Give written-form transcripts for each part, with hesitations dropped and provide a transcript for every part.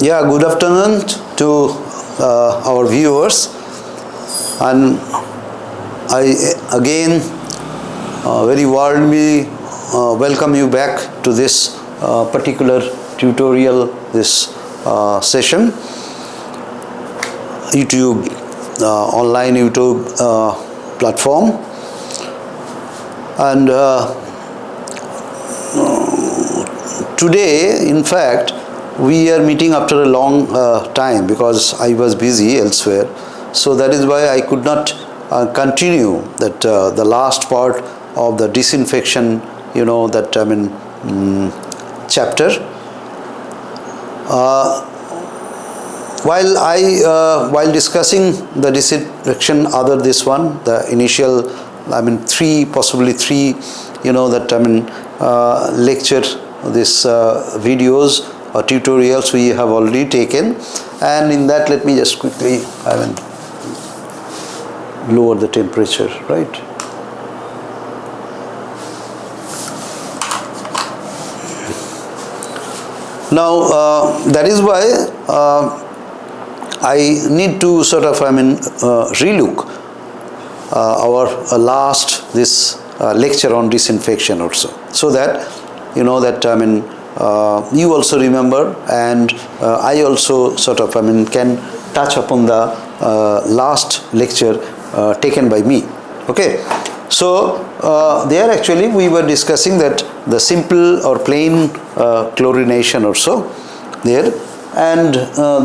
Yeah, good afternoon to our viewers, and I again very warmly welcome you back to this particular tutorial, this session, YouTube, online YouTube platform. And today, in fact, we are meeting after a long time because I was busy elsewhere. So that is why I could not continue that the last part of the disinfection, chapter. While discussing the disinfection, this one, the initial, possibly three, lecture, this videos or tutorials we have already taken, and in that let me just quickly lower the temperature, right? Now that is why I need to sort of relook our last this lecture on disinfection also, so that you know that you also remember, and I also sort of can touch upon the last lecture taken by me. Okay, so there actually we were discussing that the simple or plain chlorination also there, and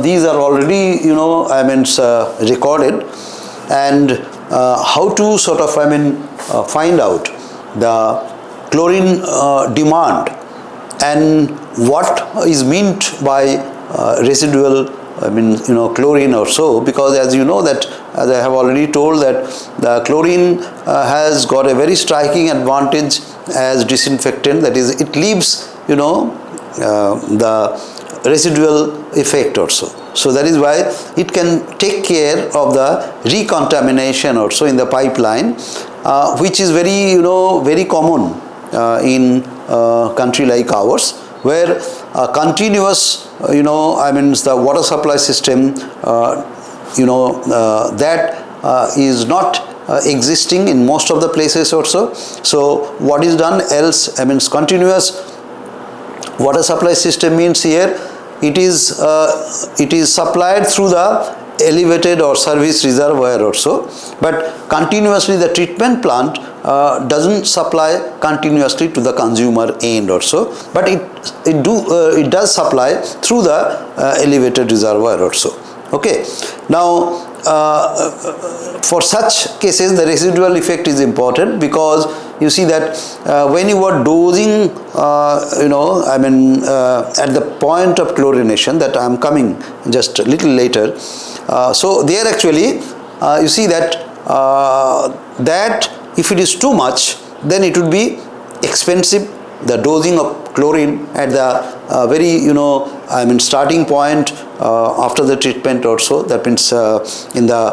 these are already recorded, and how to sort of find out the chlorine demand and what is meant by residual chlorine or so, because as you know that, as I have already told, that the chlorine has got a very striking advantage as disinfectant, that is it leaves the residual effect also. So that is why it can take care of the recontamination also in the pipeline, which is very very common in country like ours, where continuous the water supply system that is not existing in most of the places also. So what is done else, continuous water supply system means here it is supplied through the elevated or service reservoir also, but continuously the treatment plant doesn't supply continuously to the consumer end also, but it does supply through the elevated reservoir also. Okay, now for such cases the residual effect is important, because you see that when you are dosing at the point of chlorination, that I am coming just a little later, so there actually you see that that if it is too much, then it would be expensive, the dosing of chlorine at the very starting point after the treatment also, that means in the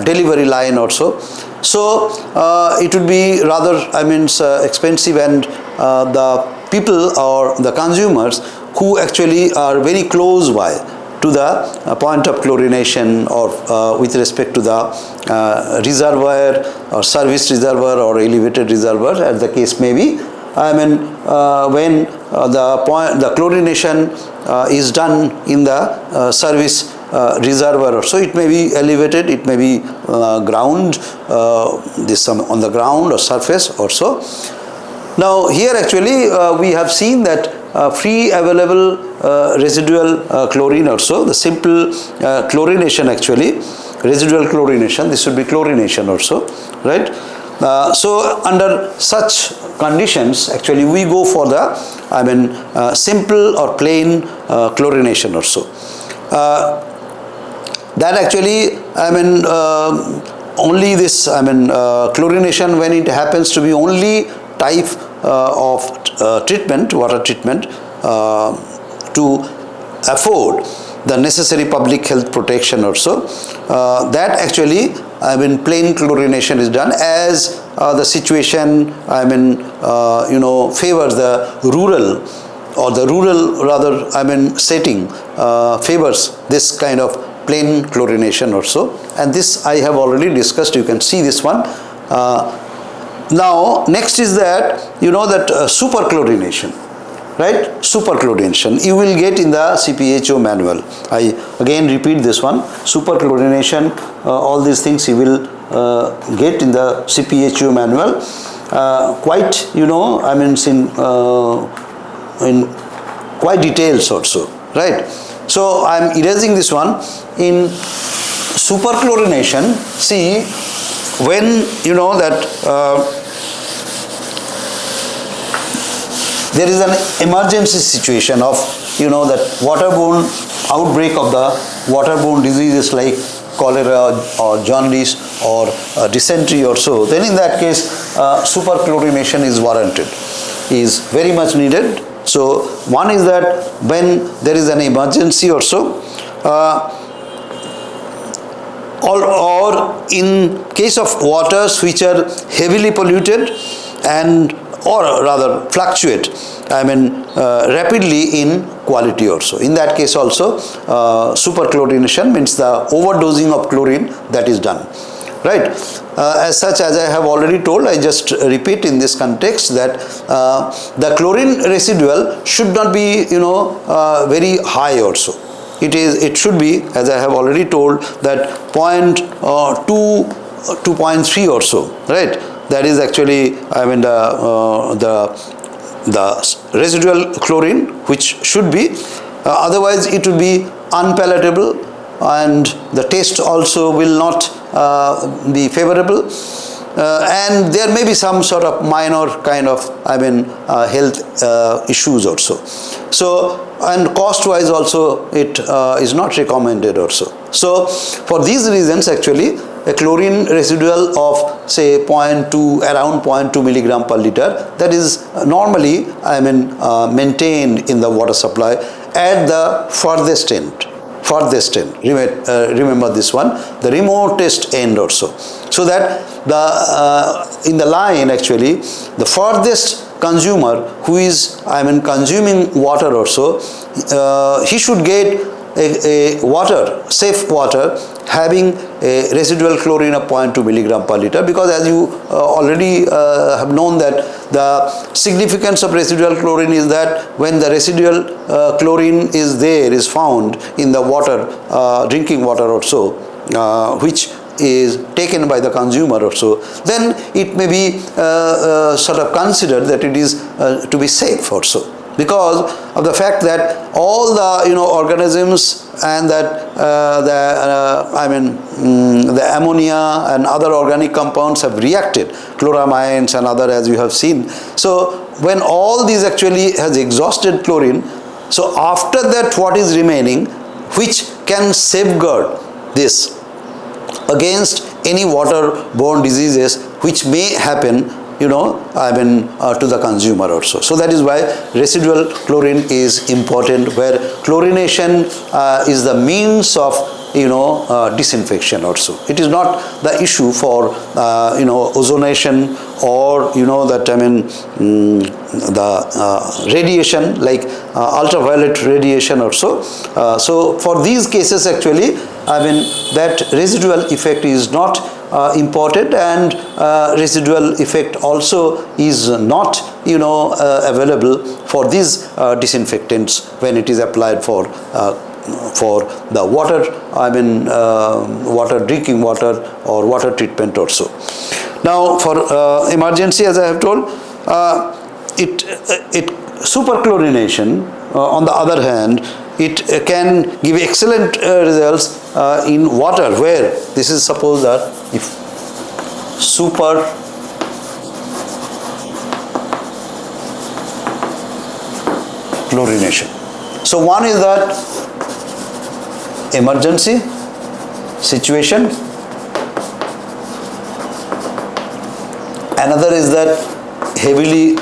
delivery line also. So it would be rather expensive, and the people or the consumers who actually are very close by to the point of chlorination, or with respect to the reservoir or service reservoir or elevated reservoir, as the case may be, when the chlorination is done in the service reservoir, so it may be elevated, it may be ground, on the ground or surface also. Now here actually we have seen that free available residual chlorine also, the simple chlorination actually, residual chlorination, this would be chlorination also, right? So under such conditions actually we go for the simple or plain chlorination also. That actually only this chlorination, when it happens to be only type of treatment, water treatment, to afford the necessary public health protection also, that actually plain chlorination is done, as the situation favors the rural or the rural rather, setting favors this kind of plain chlorination also, and this I have already discussed. You can see this one. Now next is that that superchlorination, right? Superchlorination you will get in the CPHEEO manual. I again repeat this one, superchlorination, all these things you will get in the CPHEEO manual, quite in quite details also, right? So I am erasing this one. In superchlorination, see, when there is an emergency situation of that waterborne outbreak of the waterborne diseases like cholera or jaundice or dysentery or so, then in that case superchlorination is warranted, is very much needed. So one is that when there is an emergency or so, or in case of waters which are heavily polluted and or rather fluctuate rapidly in quality also, in that case also superchlorination means the overdosing of chlorine that is done, right? As such, as I have already told, I just repeat in this context that the chlorine residual should not be very high also. It should be, as I have already told, that 0.2 to 0.3 or so, right? That is actually the residual chlorine which should be, otherwise it will be unpalatable and the taste also will not be favorable, and there may be some sort of minor kind of health issues also. So, and cost wise also it is not recommended also. So for these reasons actually a chlorine residual of say 0.2, around 0.2 milligram per liter, that is normally maintained in the water supply at the farthest end. Remember this one, the remotest end also, so that the in the line actually the farthest consumer who is consuming water also, he should get a water, safe water having a residual chlorine of 0.2 milligram per liter, because as you already have known that the significance of residual chlorine is that when the residual chlorine is found in the water, drinking water also, which is taken by the consumer also, then it may be sort of considered that it is to be safe also, because of the fact that all the organisms and that the ammonia and other organic compounds have reacted, chloramines and other, as you have seen. So when all these actually has exhausted chlorine, so after that what is remaining which can safeguard this against any waterborne diseases which may happen to the consumer also. So that is why residual chlorine is important, where chlorination is the means of disinfection also. It is not the issue for ozonation or the radiation like ultraviolet radiation also. So for these cases actually that residual effect is not important, and residual effect also is not available for these disinfectants when it is applied for the water, drinking water or water treatment also. Now for emergency, as I have told, superchlorination on the other hand, it can give excellent results in water, where this is suppose that if superchlorination. So one is that emergency situation, another is that heavily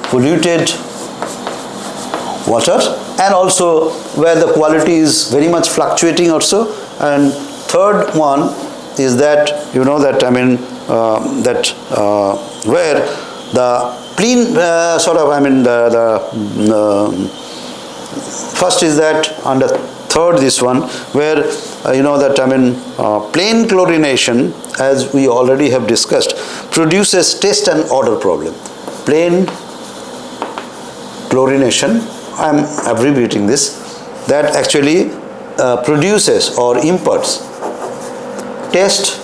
polluted water, and also where the quality is very much fluctuating also, and third one is that where the clean sort of, I mean, first is that under third, this one, where you know that, I mean, plain chlorination, as we already have discussed, produces test and order problem. Plain chlorination, I am abbreviating this, that actually produces or imparts test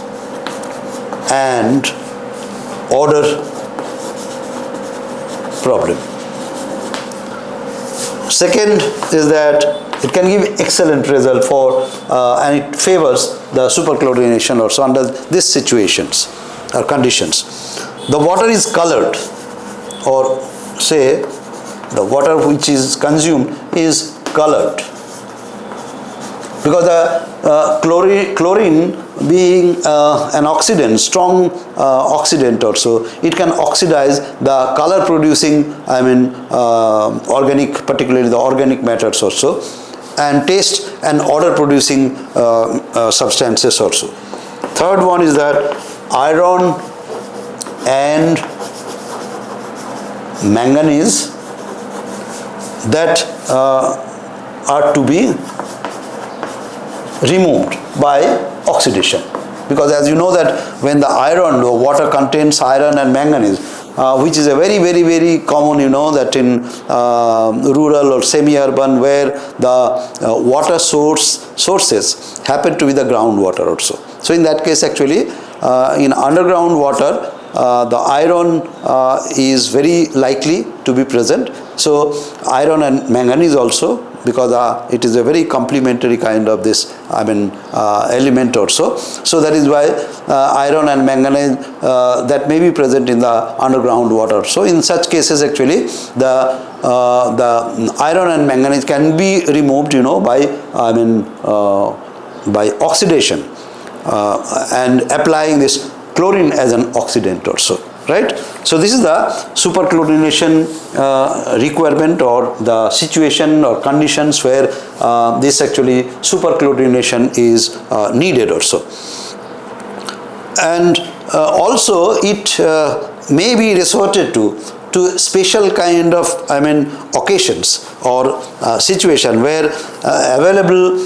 and order problem. Second is that it can give excellent result for and it favors the superchlorination also under these situations or conditions. The water is colored, or say the water which is consumed is colored, because the chlorine being an oxidant, strong oxidant also, it can oxidize the color producing, I mean, organic, particularly the organic matters also, and taste and odor producing substances also. Third one is that iron and manganese that are to be removed by oxidation, because as you know that when the iron, the water contains iron and manganese, which is a very common, you know, that in rural or semi-urban, where the water sources happen to be the groundwater also. So in that case, actually in underground water, the iron is very likely to be present. So iron and manganese also, because it is a very complementary kind of this, I mean, element also. So that is why iron and manganese that may be present in the underground water. So in such cases, actually the iron and manganese can be removed, you know, by, I mean, by oxidation and applying this chlorine as an oxidant also, right? So this is the superchlorination requirement, or the situation or conditions where this actually superchlorination is needed also. And also it may be resorted to special kind of, I mean, occasions or situation where available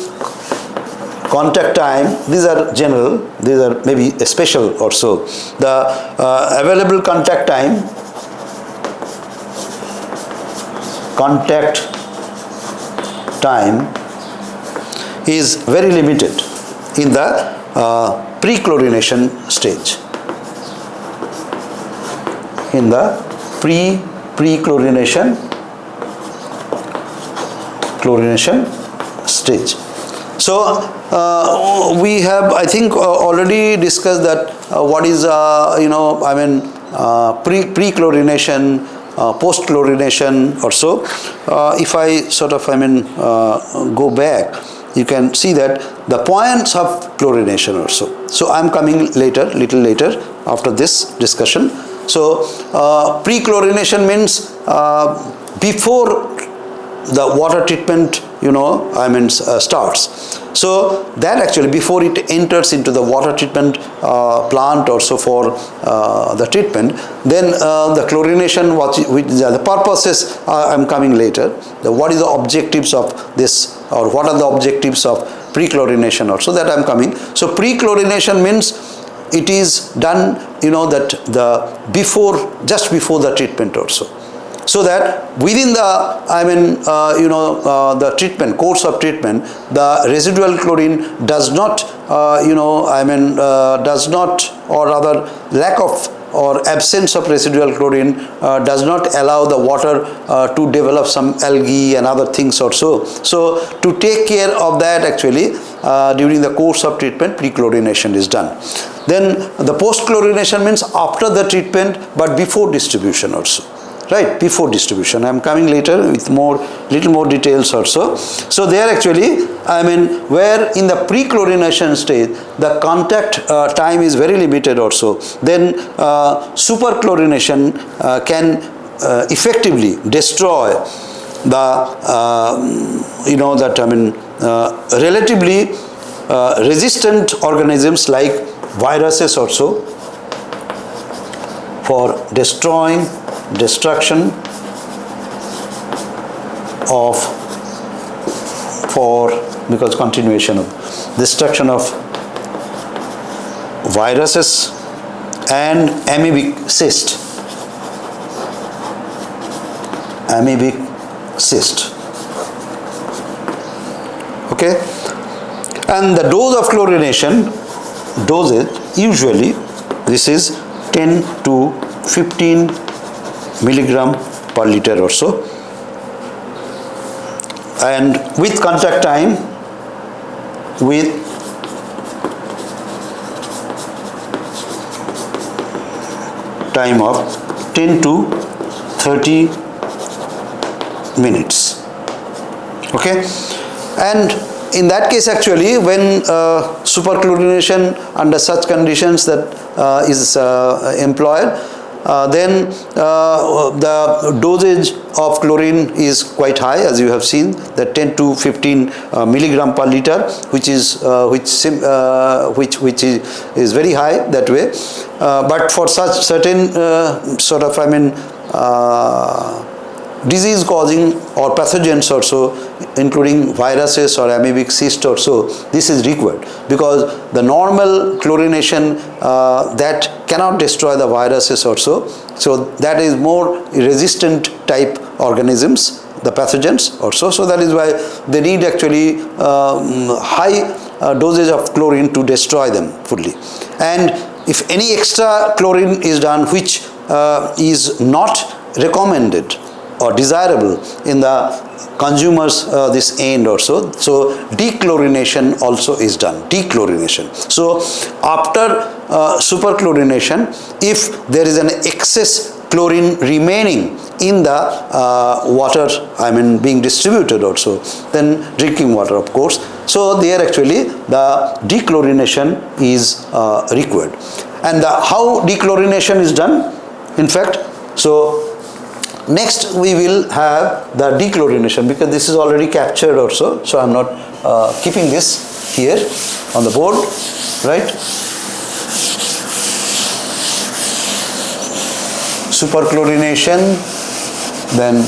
contact time, these are general, these are maybe special also. The available contact time is very limited in the pre-chlorination stage. In the pre-chlorination stage. So we have, I think, already discussed that what is, you know, I mean, pre-chlorination, post-chlorination or so. If I sort of, I mean, go back, you can see that the points of chlorination also. So I am coming later, little later after this discussion. So pre-chlorination means before the water treatment, you know, I mean, starts. So that actually before it enters into the water treatment plant also for the treatment, then the chlorination, which the purposes I am coming later. What is the objectives of this, or what are the objectives of pre-chlorination also, that I am coming. So pre-chlorination means it is done, you know, that just before the treatment also. So that within the, I mean, you know, the treatment, course of treatment, the residual chlorine does not, you know, I mean, does not, or rather lack of or absence of residual chlorine does not allow the water to develop some algae and other things also. So to take care of that, actually during the course of treatment, pre-chlorination is done. Then the post-chlorination means after the treatment but before distribution also. Right, before distribution. I am coming later with little more details also. So there actually, I mean, where in the pre-chlorination stage, the contact time is very limited also. Then superchlorination can effectively destroy the, you know, that, I mean, relatively resistant organisms like viruses also, for destroying destruction of, because continuation of destruction of viruses and amoebic cyst. Amoebic cyst. Okay, and the dose of chlorination, dosage usually this is 10 to 15 milligram per liter or so, and with contact time with time of 10 to 30 minutes. Okay, and in that case actually when superchlorination under such conditions that is employed, then the dosage of chlorine is quite high, as you have seen, that 10 to 15 milligram per liter, which is very high that way. But for such certain sort of disease causing or pathogens also, including viruses or amoebic cyst also, this is required, because the normal chlorination that cannot destroy the viruses also, so that is more resistant type organisms, the pathogens also, so that is why they need actually high dosage of chlorine to destroy them fully. And if any extra chlorine is done which is not recommended or desirable in the consumers this end also, so dechlorination also is done, dechlorination. So after superchlorination, if there is an excess chlorine remaining in the water, being distributed also, then drinking water of course, so there actually the dechlorination is required. And how dechlorination is done, in fact, so next we will have the dechlorination, because this is already captured also, so I am not keeping this here on the board, right? Superchlorination, then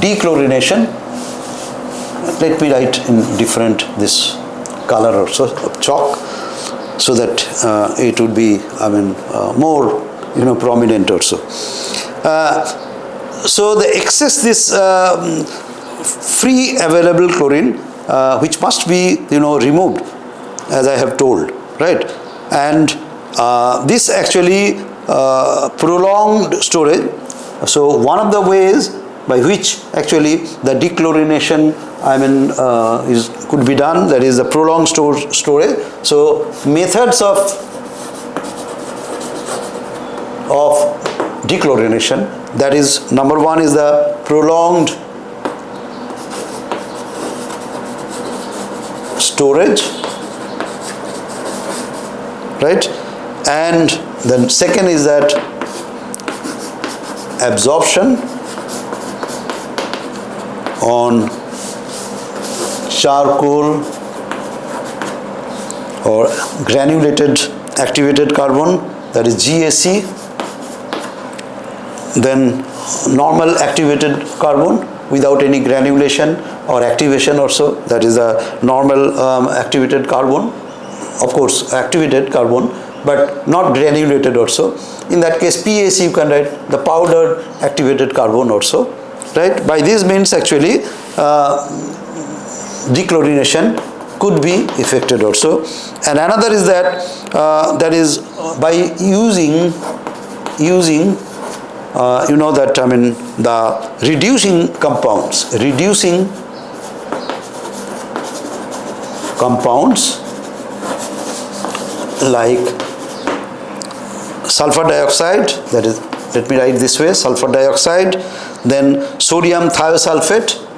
dechlorination. Let me write in different this color also of chalk, so that it would be more prominent also. So the excess this free available chlorine which must be removed, as I have told, right? And this actually prolonged storage. So one of the ways by which actually the dechlorination could be done, that is the prolonged storage. So methods of dechlorination, that is, number one is the prolonged storage, right? And then second is that absorption on charcoal or granulated activated carbon, that is GAC, then normal activated carbon without any granulation or activation also, that is a normal activated carbon, of course activated carbon, but not granulated also. In that case PAC you can write the powdered activated carbon also, right? By this means actually dechlorination could be effected also. And another is that by using the reducing compounds like sulfur dioxide, that is, let me write this way, sulfur dioxide, then sodium thiosulfate,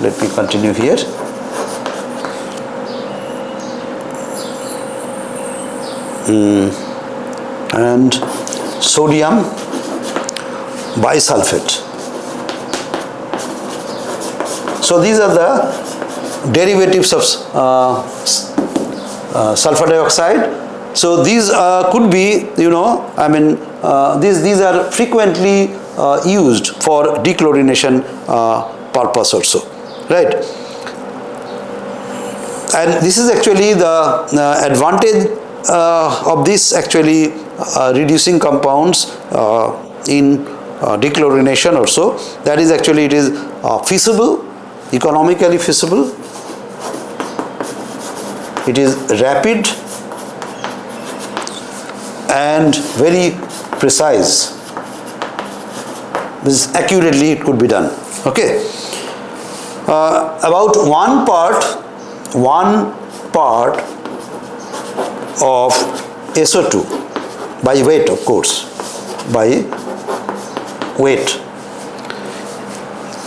let me continue here, and sodium bisulfate, So these are the derivatives of sulfur dioxide. So these could be, these are frequently used for dechlorination purpose also, right? And this is actually the advantage of this actually reducing compounds in dechlorination also. That is actually it is feasible, economically feasible, it is rapid and very precise. This accurately it could be done. Okay. About one part of SO2 by weight, of course, by weight.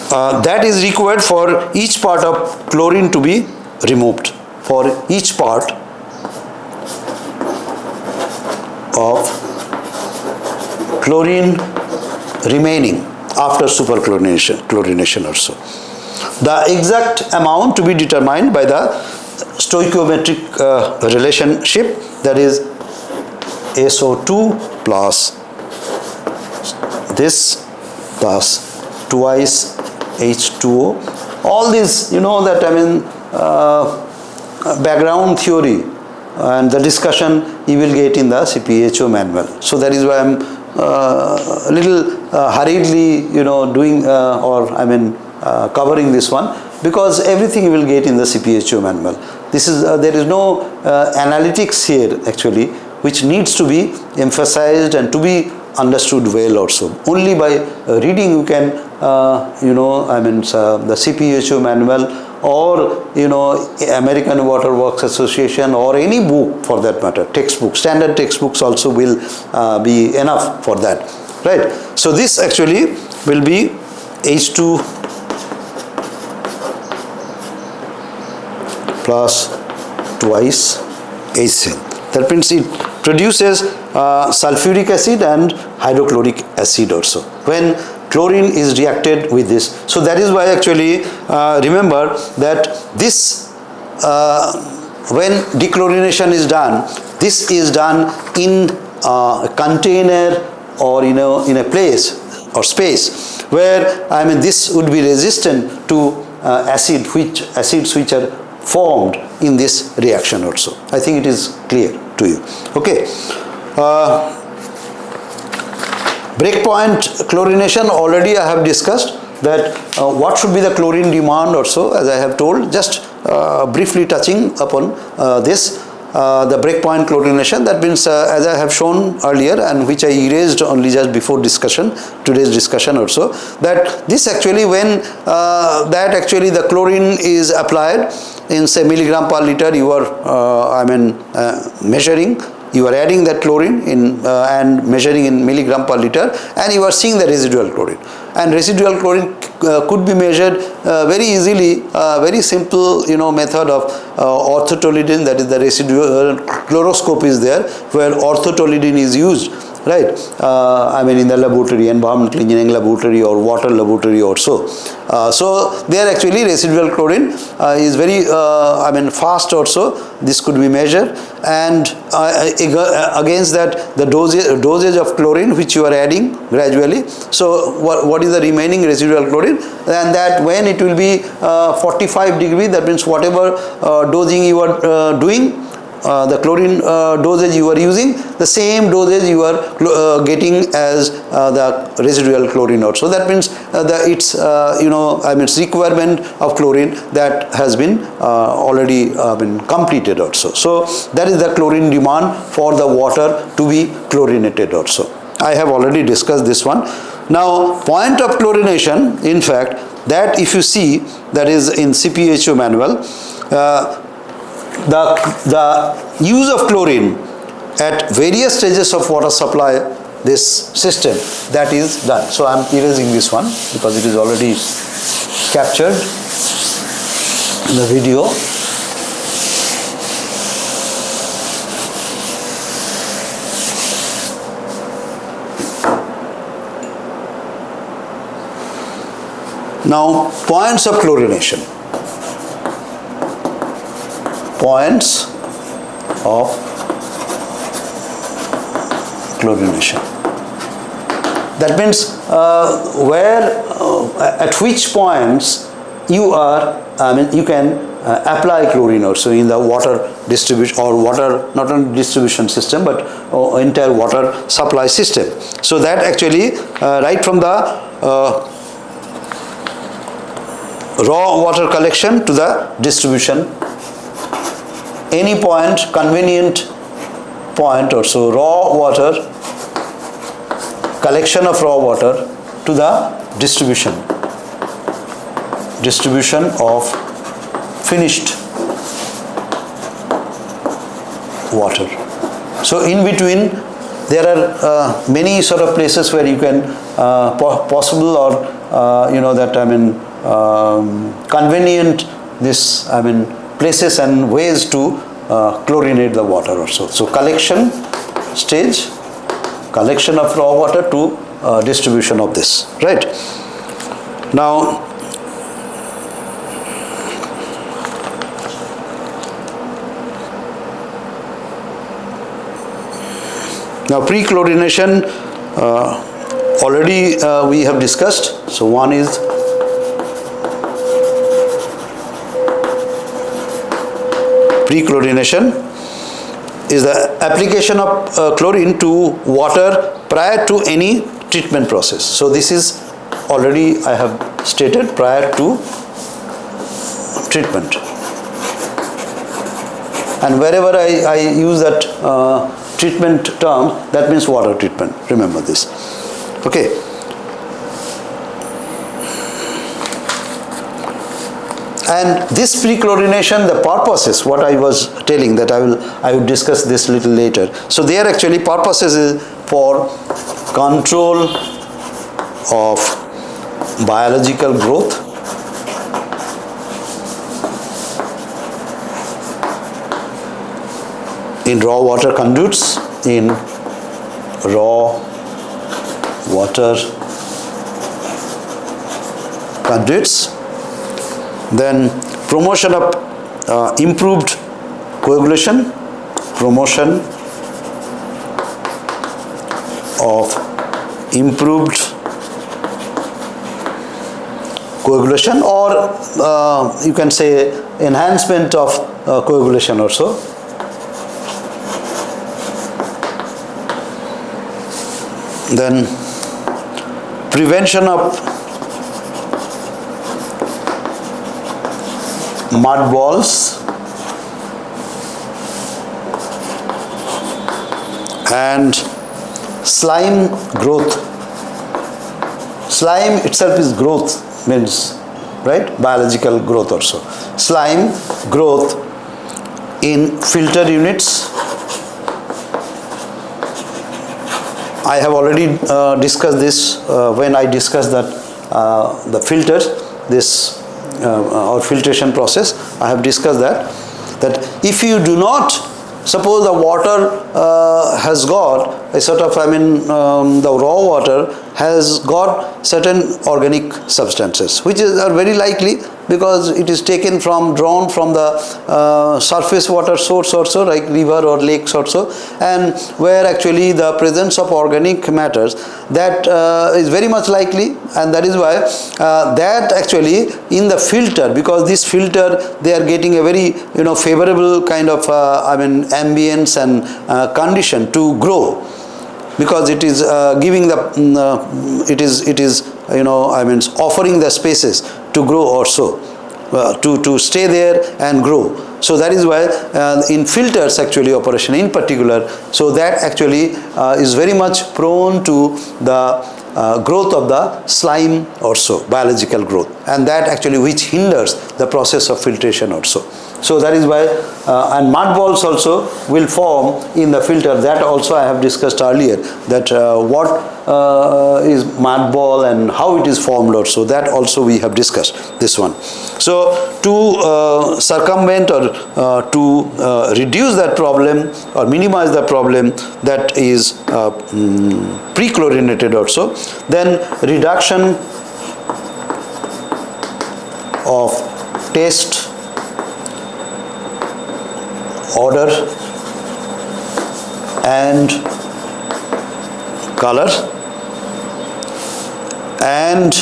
That is required for each part of chlorine to be removed. For each part of chlorine remaining after superchlorination also. The exact amount to be determined by the stoichiometric relationship, that is SO2 plus this plus twice H2O. All this, that background theory and the discussion you will get in the CPHEEO manual. So that is why I am a little hurriedly, doing covering this one, because everything you will get in the CPHEEO manual. This is there is no analytics here actually, which needs to be emphasized and to be understood well also. Only by reading you can, the CPHEEO manual or American Water Works Association or any book for that matter, textbook, standard textbooks also will be enough for that, right? So this actually will be H2 plus twice HCl. That means it produces sulfuric acid and hydrochloric acid also when chlorine is reacted with this. So that is why actually remember that this when dechlorination is done, this is done in a container or in a place or space where this would be resistant to acids which are formed in this reaction also. I think it is clear to you. Okay. Breakpoint chlorination, already I have discussed that what should be the chlorine demand also, as I have told, just briefly touching upon this. The breakpoint chlorination, that means as I have shown earlier and which I erased only just before today's discussion also, that this actually when the chlorine is applied in say milligram per liter, you are measuring, you are adding that chlorine in and measuring in milligram per liter, and you are seeing the residual chlorine. And residual chlorine could be measured very easily, very simple method of orthotolidine, that is the residual chloroscope is there where orthotolidine is used, right? In the laboratory, environmental engineering laboratory or water laboratory also. So there actually residual chlorine is very fast also. This could be measured, and against that the dosage of chlorine which you are adding gradually. So what is the remaining residual chlorine, and that when it will be 45 degree, that means whatever dosing you are doing, the chlorine dosage you are using, the same dosage you are getting as the residual chlorine also. That means its requirement of chlorine that has been already been completed also. So that is the chlorine demand for the water to be chlorinated also. I have already discussed this one. Now point of chlorination, in fact, that if you see, that is in CPHEEO manual, the use of chlorine at various stages of water supply, this system, that is done. So I am erasing this one because it is already captured in the video. Now, points of chlorination. Points of chlorination. That means at which points you can apply chlorine also in the water distribution or water, not only distribution system, but entire water supply system. So that actually right from the raw water collection to the distribution, any point, convenient point or so, raw water, collection of raw water to the distribution of finished water. So in between there are many sort of places where you can possible or convenient this places and ways to chlorinate the water also. So collection stage, collection of raw water to distribution of this, right? Now pre-chlorination already we have discussed. So one is pre-chlorination is the application of chlorine to water prior to any treatment process. So this is already I have stated, prior to treatment. And wherever I use that treatment term, that means water treatment. Remember this. Okay. And this pre-chlorination, the purposes, what I was telling that I will discuss this little later. So there actually purposes is for control of biological growth, in raw water conduits, in raw water conduits. Then promotion of improved coagulation, promotion of improved coagulation, or you can say enhancement of coagulation also. Then prevention of mud balls and slime growth. Slime itself is growth, means, right, biological growth also. Slime growth in filter units. I have already discussed this when I discussed that the filters, this or filtration process. I have discussed that if you do not, suppose the water has got a sort of, the raw water has got certain organic substances, which are very likely because it is drawn from the surface water source also, like river or lakes also, and where actually the presence of organic matters, that is very much likely, and that is why that actually in the filter, because this filter they are getting a very favorable kind of ambience and condition to grow, because it is giving the it is offering the spaces to grow also, to stay there and grow. So that is why in filters actually operation in particular, so that actually is very much prone to the growth of the slime also, biological growth, and that actually which hinders the process of filtration also. So that is why, and mud balls also will form in the filter. That also I have discussed earlier, that what is mud ball and how it is formed also. That also we have discussed, this one. So to circumvent or to reduce that problem or minimize the problem that is pre-chlorinated also, then reduction of taste, odor and color, and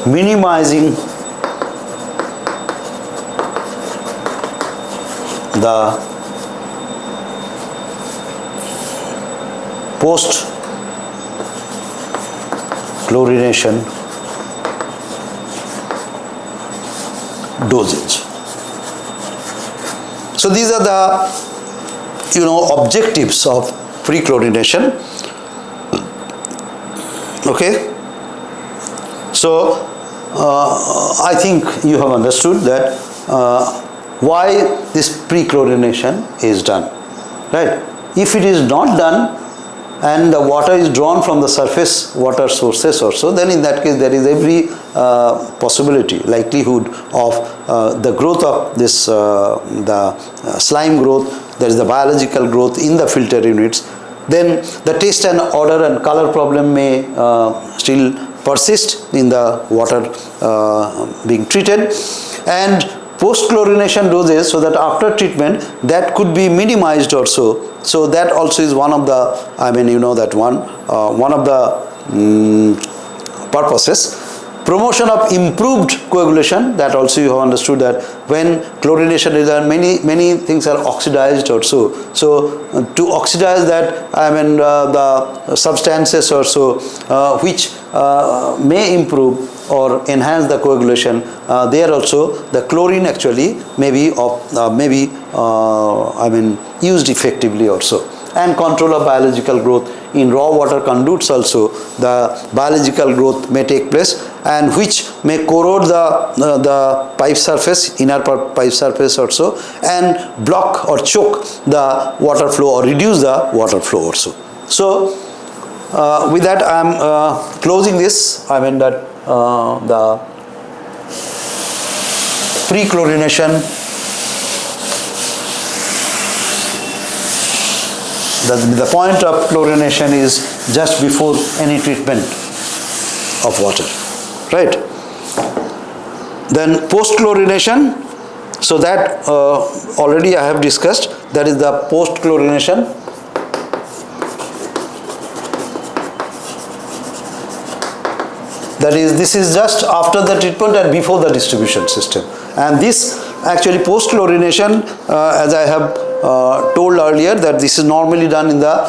minimizing the post chlorination dosage. So these are the objectives of pre-chlorination. Okay, so I think you have understood that why this pre-chlorination is done, right? If it is not done and the water is drawn from the surface water sources also, then in that case there is every possibility, likelihood of the growth of this, the slime growth, there is the biological growth in the filter units. Then the taste and odor and color problem may still persist in the water being treated, and post-chlorination doses, so that after treatment that could be minimized also. So that also is one of the, one of the purposes. Promotion of improved coagulation, that also you have understood that when chlorination is done, many things are oxidized also. So to oxidize that, the substances also which may improve or enhance the coagulation, there also the chlorine actually may be used effectively also. And control of biological growth in raw water conduits also, the biological growth may take place, and which may corrode the pipe surface, inner pipe surface also, and block or choke the water flow or reduce the water flow also. So with that I am closing this. The pre-chlorination, the point of chlorination is just before any treatment of water, right? Then post-chlorination, so that already I have discussed, that is the post-chlorination. That is, this is just after the treatment and before the distribution system. And this actually post-chlorination, as I have told earlier, that this is normally done in the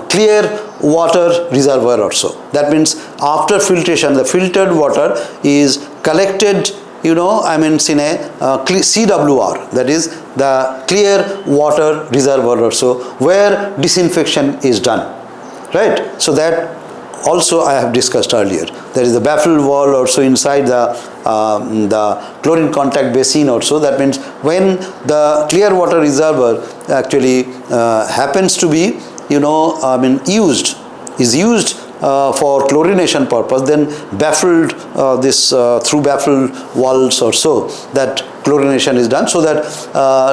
clear water reservoir also. That means after filtration, the filtered water is collected, in a CWR, that is the clear water reservoir also, where disinfection is done, right? So that also I have discussed earlier. There is the baffled wall also inside the chlorine contact basin also. That means when the clear water reservoir actually happens to be, used for chlorination purpose, then baffled through baffled walls or so, that chlorination is done, so that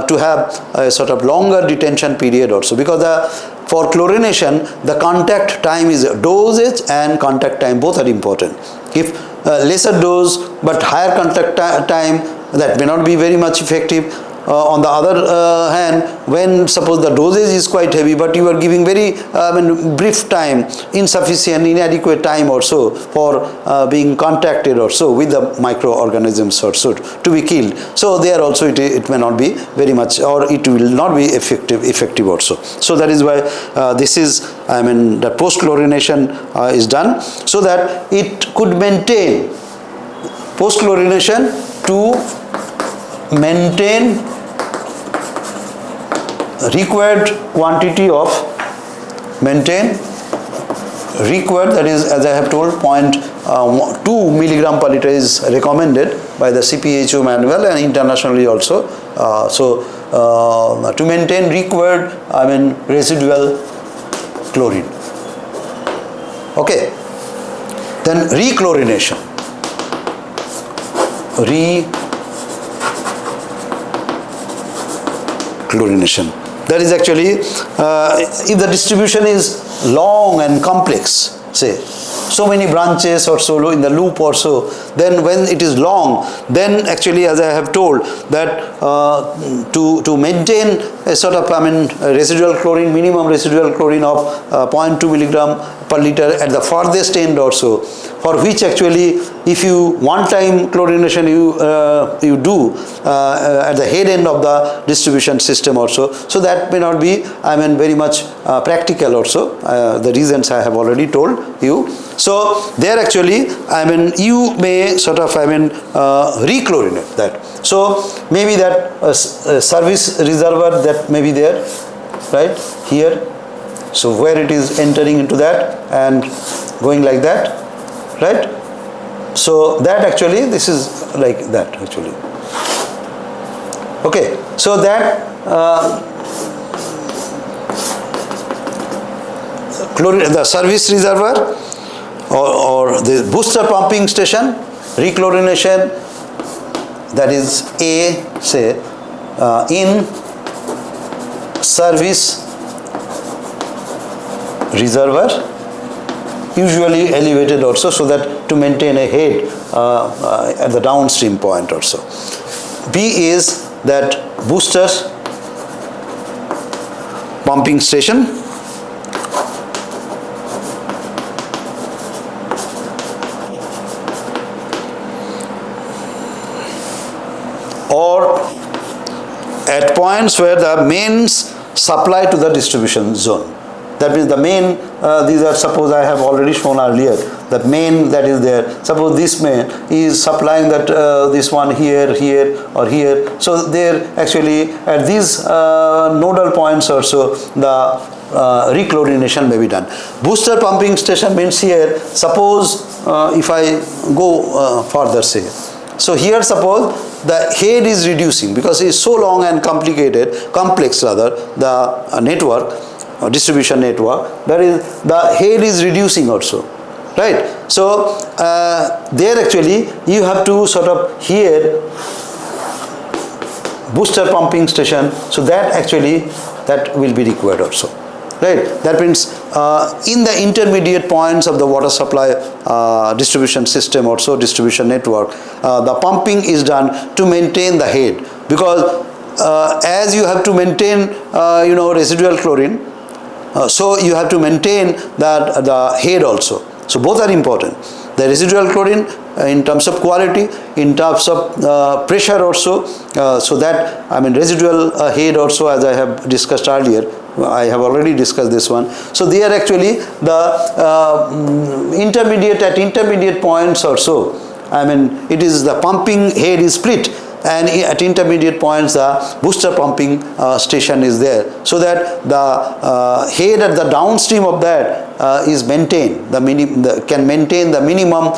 to have a sort of longer detention period also, because for chlorination the contact time is dosage and contact time, both are important. If lesser dose but higher contact time, that may not be very much effective. On the other hand, when suppose the dosage is quite heavy but you are giving very brief time, insufficient, inadequate time also for being contacted also with the microorganisms also to be killed. So there also it may not be very much, or it will not be effective also. So that is why this is, the post-chlorination is done, so that it could maintain post-chlorination to maintain required quantity of, that is, as I have told, 0.2 milligram per liter is recommended by the CPHEEO Manual and internationally also. To maintain required, residual chlorine. Okay. Then rechlorination. Chlorination. That is actually, if the distribution is long and complex, say, so many branches or so in the loop or so, then when it is long, then actually, as I have told, that to maintain a sort of residual chlorine, minimum residual chlorine of 0.2 milligram per liter at the farthest end or so, for which actually if you one time chlorination you do at the head end of the distribution system also, so that may not be very much practical also. The reasons I have already told you. So there actually you may sort of rechlorinate that. So maybe that service reservoir that may be there, right here. So where it is entering into that and going like that, right? So that actually, this is like that actually. Okay, so that the service reservoir or the booster pumping station, rechlorination, that is A, say in service reservoir, usually elevated also, so that to maintain a head at the downstream point also. B is that booster pumping station, or at points where the mains supply to the distribution zone. That means the main, these are, suppose I have already shown earlier, that main that is there, suppose this main is supplying that this one here, here or here. So there actually at these nodal points also the rechlorination may be done. Booster pumping station means here, suppose if I go further say, so here suppose the head is reducing because it is so long and complicated, complex rather, the network, distribution network, that is the head is reducing also, right? So there actually you have to sort of here booster pumping station, so that actually that will be required also, right? That means in the intermediate points of the water supply distribution system also, distribution network, the pumping is done to maintain the head, because as you have to maintain residual chlorine, so you have to maintain that the head also. So both are important. The residual chlorine in terms of quality, in terms of pressure also, so that residual head also, as I have discussed earlier, I have already discussed this one. So there actually the intermediate points also, it is the pumping head is split, and at intermediate points the booster pumping station is there, so that the head at the downstream of that is maintained, can maintain the minimum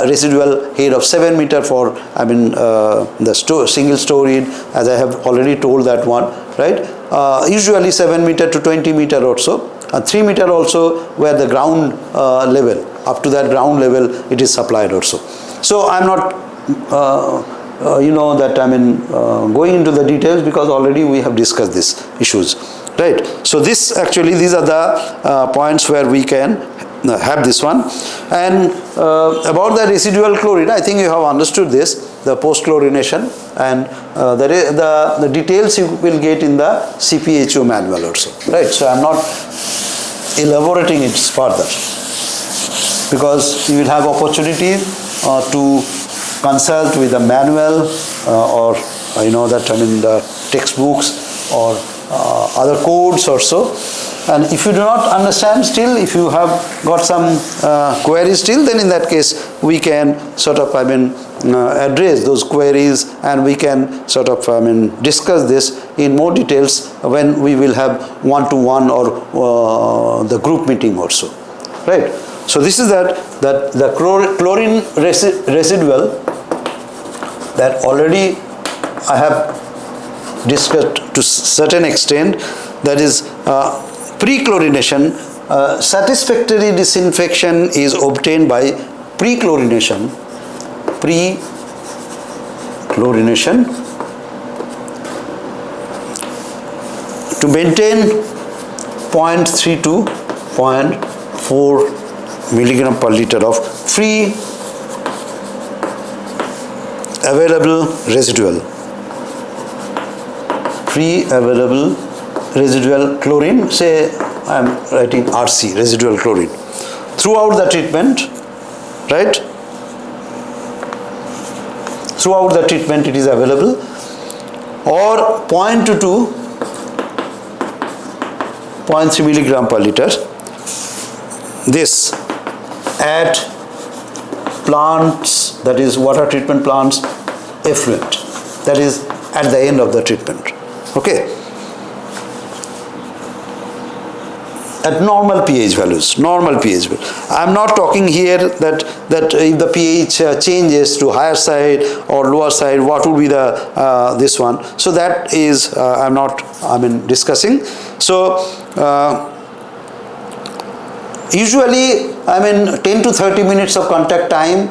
residual head of 7 meter for the single storage, as I have already told that one, right? Usually 7 meter to 20 meter also, 3 meter also, where the ground level, up to that ground level it is supplied also. So I am not going into the details, because already we have discussed these issues, right? So this actually, these are the points where we can have this one. And about the residual chlorine, I think you have understood this, the post chlorination, and the details you will get in the CPHEEO manual also, right? So I am not elaborating it further, because you will have opportunity to consult with the manual or the textbooks or other codes or so. And if you do not understand still, if you have got some queries still, then in that case we can sort of address those queries, and we can sort of discuss this in more details when we will have one-to-one or the group meeting also, right? So this is that the chlorine residual that already I have discussed to certain extent, that is pre-chlorination. Satisfactory disinfection is obtained by pre-chlorination to maintain 0.3 to 0.4 milligram per liter of free available residual chlorine, say I am writing RC, residual chlorine, throughout the treatment, right? Throughout the treatment it is available, or 0.2 to 0.3 milligram per liter. This at plants, that is water treatment plants, effluent, that is at the end of the treatment. Okay, at normal pH values, I am not talking here that if the pH changes to higher side or lower side, what would be the this one. So that is I am not discussing. So usually 10 to 30 minutes of contact time,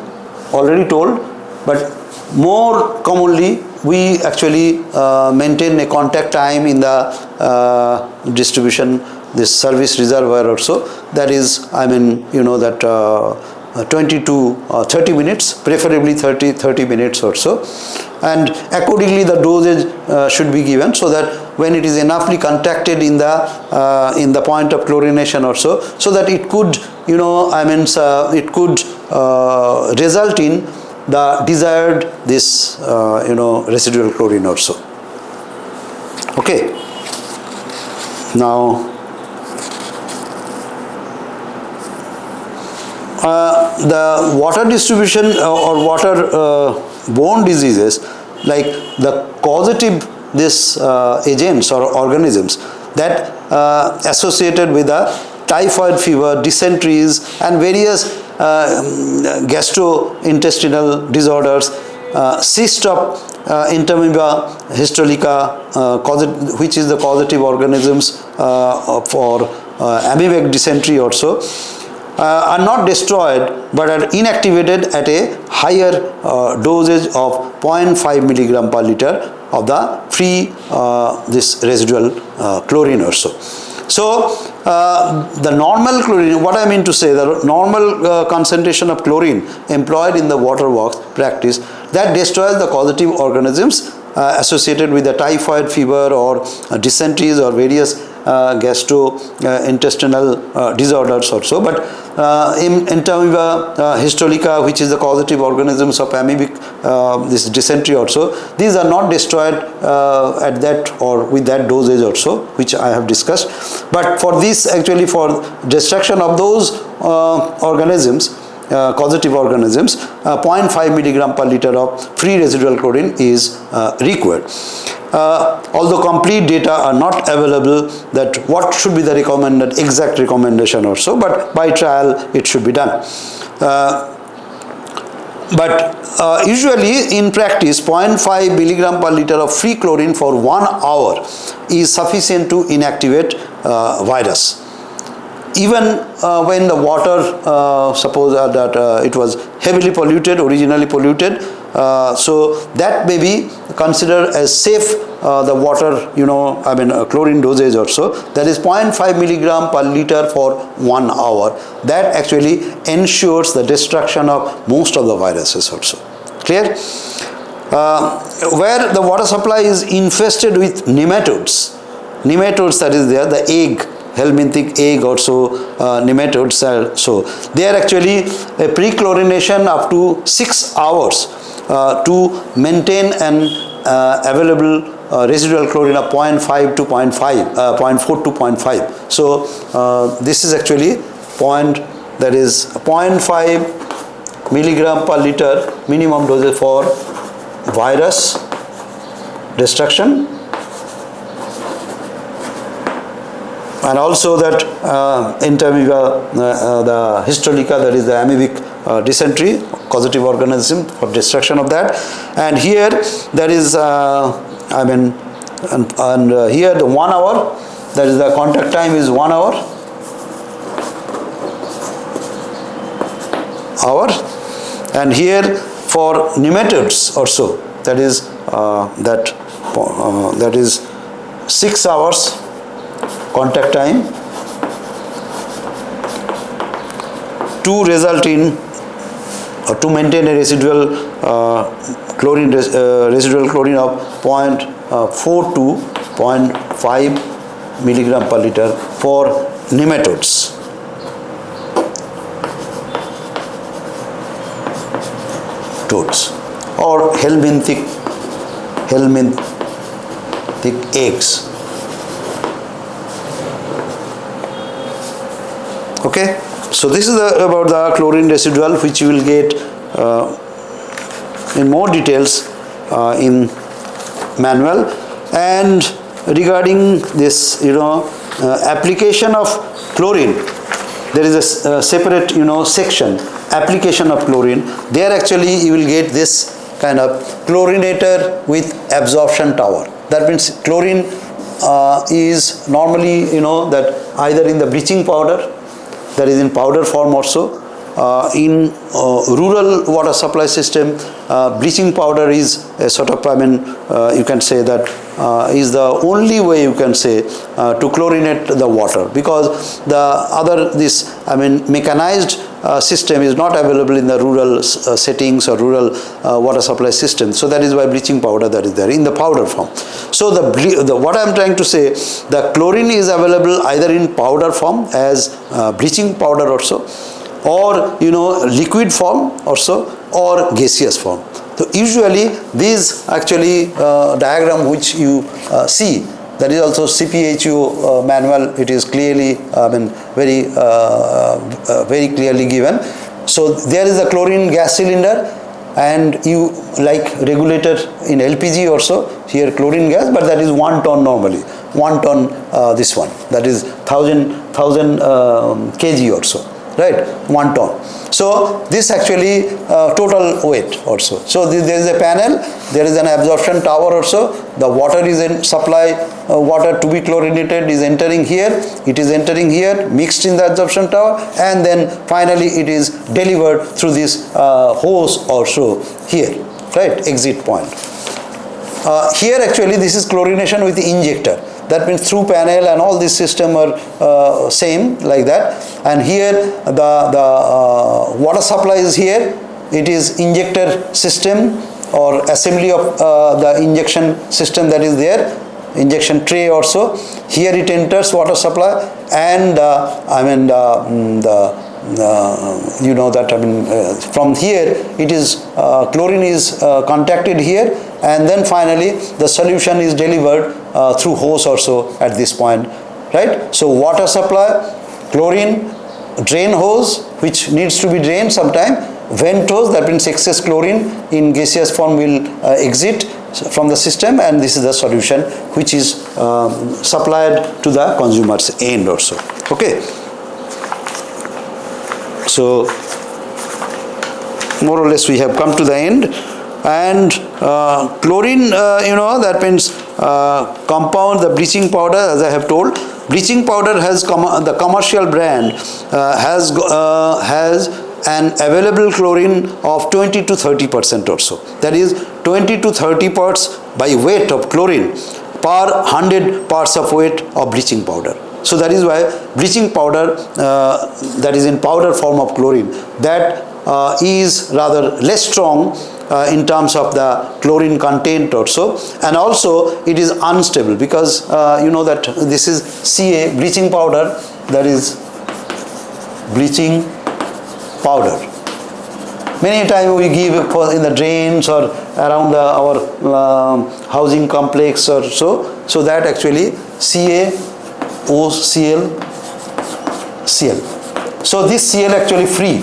already told, but more commonly we actually maintain a contact time in the distribution, this service reservoir also, that is 20 to 30 minutes, preferably 30 minutes or so, and accordingly the dosage should be given, so that when it is enoughly contacted in the point of chlorination also, so that it could it could result in the desired this residual chlorine also. Okay, now the water distribution or water borne diseases, like the causative agents or organisms that associated with the typhoid fever, dysenteries and various gastrointestinal disorders, cyst of Entamoeba histolica, which is the causative organisms for amoebic dysentery also, are not destroyed but are inactivated at a higher dosage of 0.5 milligram per liter of the free this residual chlorine also. So the normal chlorine, what I mean to say, the normal concentration of chlorine employed in the water works practice, that destroys the causative organisms associated with the typhoid fever or dysenteries or various gastrointestinal disorders also. But Entamoeba histolica, which is the causative organisms of amoebic this dysentery also, these are not destroyed at that or with that dosage also, which I have discussed. But for this, actually for destruction of those organisms, causative organisms, 0.5 milligram per liter of free residual chlorine is required. Although complete data are not available that what should be the recommended exact recommendation or so, but by trial it should be done. But usually in practice 0.5 milligram per liter of free chlorine for 1 hour is sufficient to inactivate virus. Even when the water, suppose that it was heavily polluted, originally polluted, so that may be considered as safe, the water, chlorine dosage also, that is 0.5 milligram per liter for 1 hour. That actually ensures the destruction of most of the viruses also. Clear? Where the water supply is infested with nematodes, that is there, the egg, helminthic egg also, nematodes, so they are actually a pre-chlorination up to 6 hours to maintain an available residual chlorine of 0.5 to 0.4 to 0.5. So this is actually that is 0.5 milligram per liter minimum dosage for virus destruction. And also that Entamoeba the histolica, that is the amoebic dysentery, causative organism for destruction of that. And here there is and here the 1 hour, that is the contact time is 1 hour. And here for nematodes also, that is that is 6 hours contact time. to result in or to maintain a residual residual chlorine of 0.4 to 0.5 milligram per liter for nematodes. Or helminthic eggs. Okay, so this is about the chlorine residual, which you will get in more details in manual. And regarding this, application of chlorine, there is a separate, section, application of chlorine. There actually you will get this kind of chlorinator with absorption tower. That means chlorine is normally, that either in the bleaching powder, that is in powder form also. In rural water supply system, bleaching powder is a sort of, you can say that is the only way, you can say, to chlorinate the water, because the other mechanized system is not available in the rural settings or rural water supply system. So that is why bleaching powder that is there in the powder form. So what I am trying to say, the chlorine is available either in powder form as bleaching powder also, or liquid form also, or gaseous form. So usually these actually diagram which you see, that is also CPHEEO manual, it is clearly very clearly given. So there is a chlorine gas cylinder, and you like regulator in LPG also, here chlorine gas, but that is 1 ton normally, 1 ton this one, that is 1000 kg or so, right, 1 ton. So this actually total weight also. So there is a panel, there is an absorption tower also, the water is in supply, water to be chlorinated is entering here, it is entering here, mixed in the absorption tower, and then finally it is delivered through this hose also here, right, exit point. Here actually this is chlorination with the injector. That means through panel and all this system are same like that. And here the water supply is here. It is injector system or assembly of the injection system that is there. Injection tray also. Here it enters water supply, and from here it is chlorine is contacted here, and then finally the solution is delivered through hose also at this point, right? So water supply, chlorine, drain hose which needs to be drained sometime, vent hose, that means excess chlorine in gaseous form will exit from the system, and this is the solution which is supplied to the consumer's end also. Okay. So more or less we have come to the end. And chlorine, that means compound, the bleaching powder, as I have told, bleaching powder has the commercial brand has an available chlorine of 20 to 30% or so. That is 20 to 30 parts by weight of chlorine per 100 parts of weight of bleaching powder. So that is why bleaching powder that is in powder form of chlorine, that is rather less strong in terms of the chlorine content also, and also it is unstable, because that this is CA, bleaching powder, that is bleaching powder. Many times we give in the drains or around our housing complex or so that actually CaOCl, Cl. So this Cl actually free.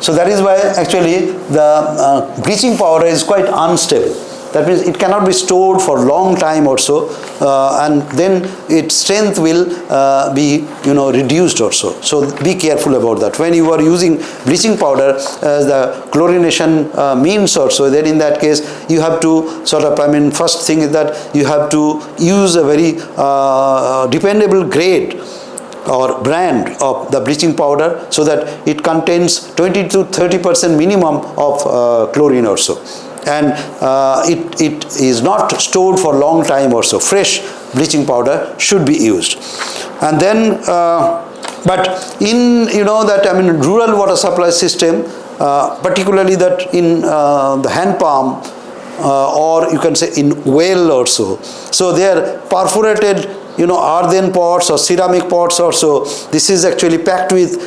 So that is why actually the bleaching powder is quite unstable. That means it cannot be stored for long time also, and then its strength will be reduced also. So be careful about that. When you are using bleaching powder as the chlorination means also, then in that case you have to sort of, first thing is that you have to use a very dependable grade or brand of the bleaching powder, so that it contains 20 to 30% minimum of chlorine also, and it is not stored for long time also. Fresh bleaching powder should be used. And then But in, that, rural water supply system, particularly that in the hand pump, or you can say in well also. So they are perforated, earthen pots or ceramic pots also. This is actually packed with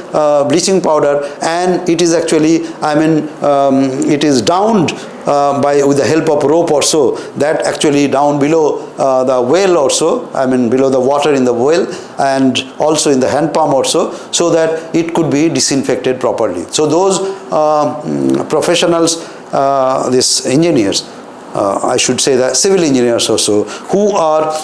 bleaching powder, and it is actually, it is downed with the help of rope or so, that actually down below the well also, below the water in the well, and also in the hand pump also, so that it could be disinfected properly. So those professionals, these engineers, I should say that civil engineers also, who are,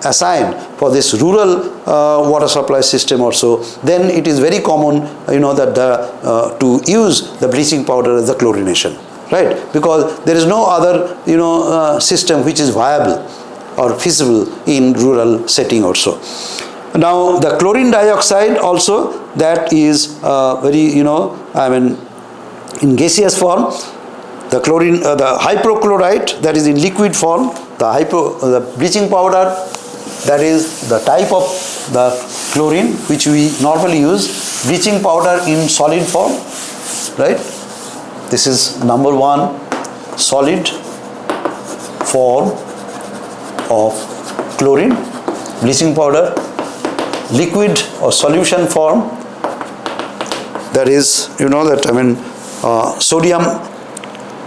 assigned for this rural water supply system also, then it is very common, that to use the bleaching powder as the chlorination, right? Because there is no other, system which is viable or feasible in rural setting also. Now, the chlorine dioxide also, that is very, in gaseous form. The chlorine, the hypochlorite, that is in liquid form. The bleaching powder, that is the type of the chlorine which we normally use. Bleaching powder in solid form, right? This is number one, solid form of chlorine. Bleaching powder, liquid or solution form, that is,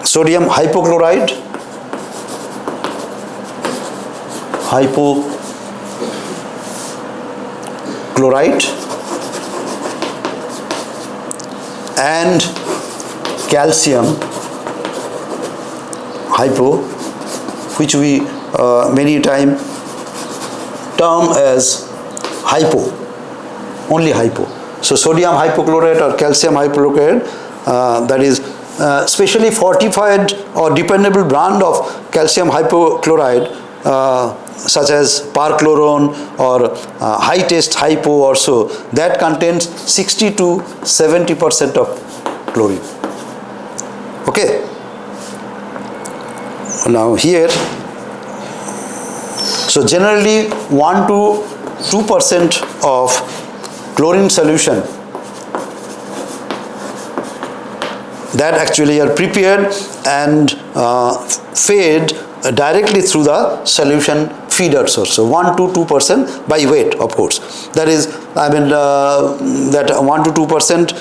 sodium hypochlorite, and calcium hypo, which we many time term as hypo, only hypo. So sodium hypochlorite or calcium hypochlorite, that is specially fortified or dependable brand of calcium hypochlorite, such as perchlorone or high test hypo or so, that contains 60 to 70% of chlorine. Okay. Now here, so generally 1 to 2% of chlorine solution, that actually are prepared and fed directly through the solution feeders also. 1 to 2% by weight, of course. That is, that 1 to 2%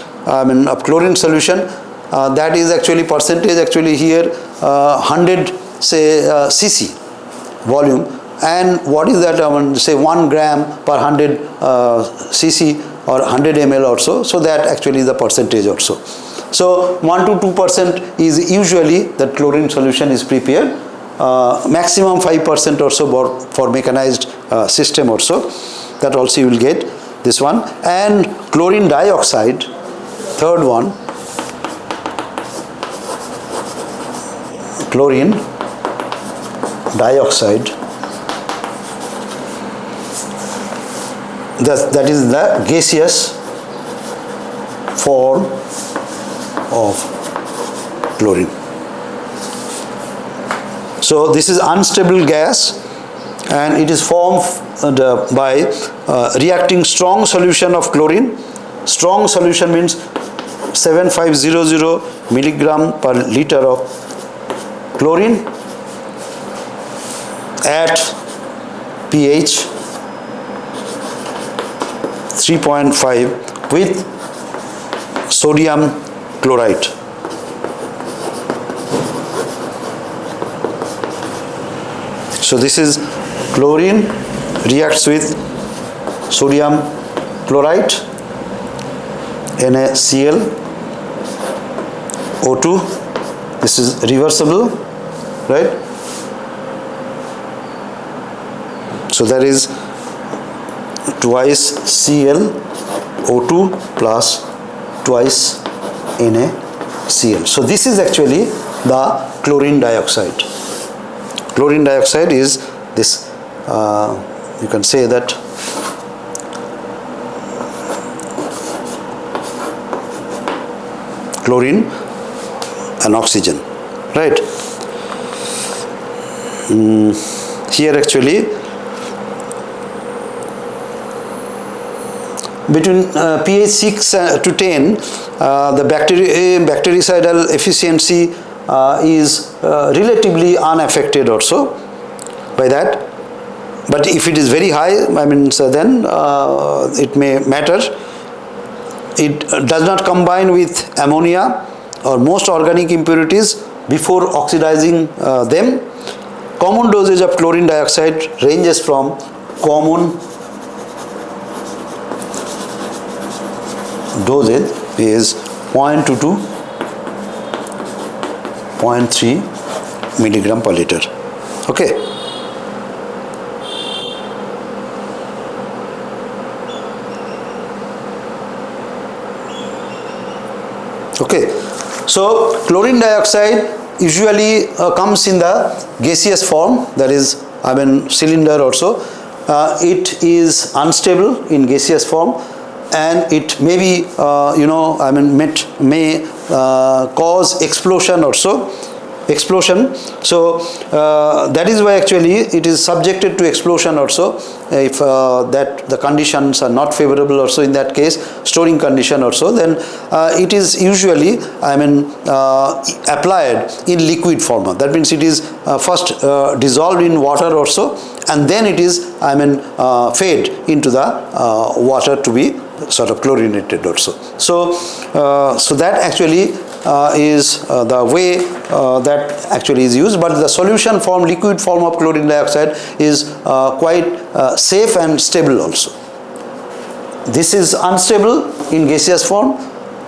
of chlorine solution, that is actually percentage actually here 100 say cc volume, and what is that, say 1 gram per 100 cc or 100 ml also. So that actually is the percentage also. So 1 to 2% is usually that chlorine solution is prepared. Maximum 5% or so for mechanized system also. That also you will get this one. And chlorine dioxide, third one, chlorine dioxide, that is the gaseous form of chlorine. So this is unstable gas, and it is formed by reacting strong solution of chlorine. Strong solution means 7500 milligram per liter of chlorine at pH 3.5 with sodium chloride. So this is chlorine reacts with sodium chloride, NaCl, O2. This is reversible, right? So that is twice Cl O2 plus twice NaCl. So this is actually the chlorine dioxide. Chlorine dioxide is this, you can say that chlorine and oxygen, right? Here actually between pH 6 to 10, the bactericidal efficiency is relatively unaffected also by that. But if it is very high, I mean, so then it may matter. It does not combine with ammonia or most organic impurities before oxidizing them. Common dosage of chlorine dioxide ranges from common dosage is 0.2 to 0.3 milligram per liter. Okay. Okay. So chlorine dioxide usually comes in the gaseous form, that is, I mean, cylinder also. It is unstable in gaseous form, and it may be, I mean, may cause explosion also. So that is why actually it is subjected to explosion also, if that the conditions are not favorable also. In that case, storing condition also, then it is usually, I mean, applied in liquid form. That means it is first dissolved in water also, and then it is, I mean, fed into the water to be sort of chlorinated also. So so that actually is the way that actually is used, but the solution form, liquid form of chlorine dioxide is quite safe and stable also. This is unstable in gaseous form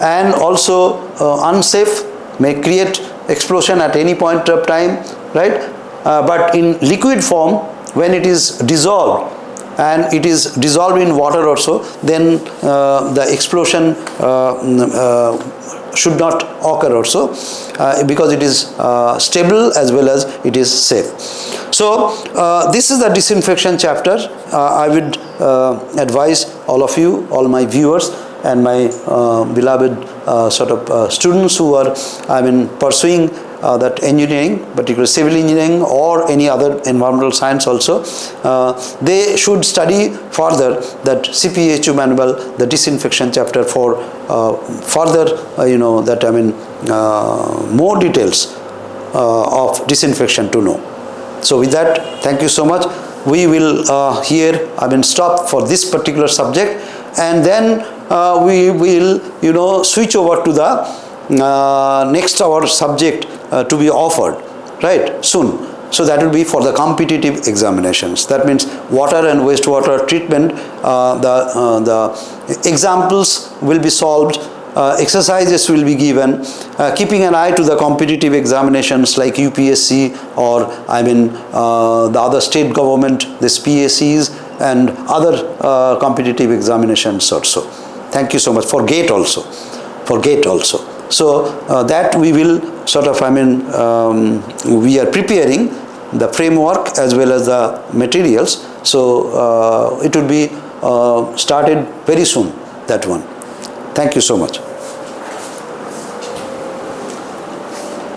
and also unsafe, may create explosion at any point of time, right? But in liquid form, when it is dissolved, and it is dissolved in water also, then the explosion should not occur also, because it is stable as well as it is safe. So this is the disinfection chapter. I would advise all of you, all my viewers and my beloved sort of students who are, I mean, pursuing that engineering, particularly civil engineering or any other environmental science also, they should study further that CPHEEO Manual, the disinfection chapter, for further, that, I mean, more details of disinfection to know. So with that, thank you so much. We will here, I mean, stop for this particular subject, and then we will, switch over to the next our subject to be offered, right, soon. So that will be for the competitive examinations. That means water and wastewater treatment. The examples will be solved, exercises will be given, keeping an eye to the competitive examinations like UPSC or, I mean, the other state government, this PACs and other competitive examinations also. Thank you so much. For GATE also. So that we will sort of, I mean, we are preparing the framework as well as the materials. So it will be started very soon, that one. Thank you so much.